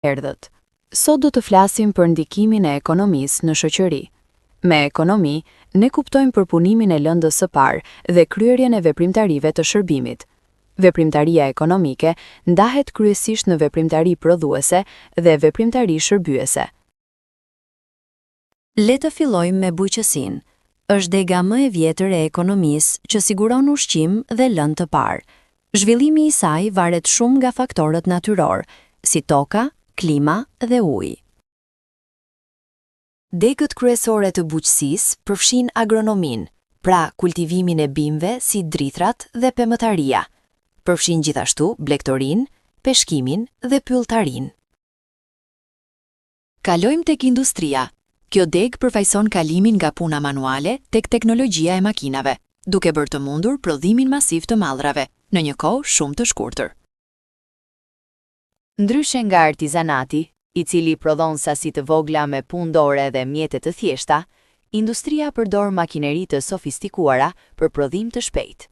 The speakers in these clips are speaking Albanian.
Erdhët. Sot do të flasim për ndikimin e ekonomisë në shoqëri. Me ekonomi, ne kuptojmë përpunimin e lëndës së parë dhe kryerjen e veprimtarive të shërbimit. Veprimtaria ekonomike ndahet kryesisht në veprimtari prodhuese dhe veprimtari shërbyese. Le të fillojmë me bujqësinë. Është dega më e vjetër e ekonomisë që siguron ushqim dhe lëndë të parë. Zhvillimi i saj varet shumë nga faktorët natyror, si toka, klima dhe ujë. Degët kryesore të bujqësisë përfshin agronominë, pra kultivimin e bimëve si drithrat dhe pemëtaria. Përfshin gjithashtu blegtorinë, peshkimin dhe pylltarinë. Kalojmë tek industria. Kjo degë përfaqëson kalimin nga puna manuale tek teknologjia e makinave, duke bërë të mundur prodhimin masiv të mallrave në një kohë shumë të shkurtër. Ndryshe nga artizanati, i cili prodhon sasi të vogla me punë dore dhe mjete të thjeshta, industria përdor makineri të sofistikuara për prodhim të shpejtë.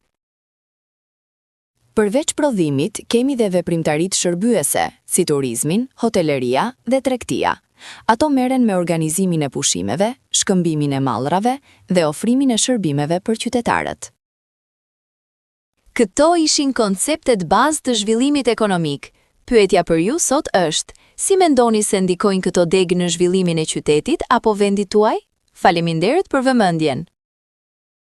Përveç prodhimit, kemi dhe veprimtarit shërbyese, si turizmin, hoteleria dhe tregtia. Ato merren me organizimin e pushimeve, shkëmbimin e mallrave dhe ofrimin e shërbimeve për qytetarët. Këto ishin konceptet bazë të zhvillimit ekonomik. Pyetja për ju sot është, si mendoni se ndikojnë këto degë në zhvillimin e qytetit apo vendit tuaj? Faleminderit për vëmendjen.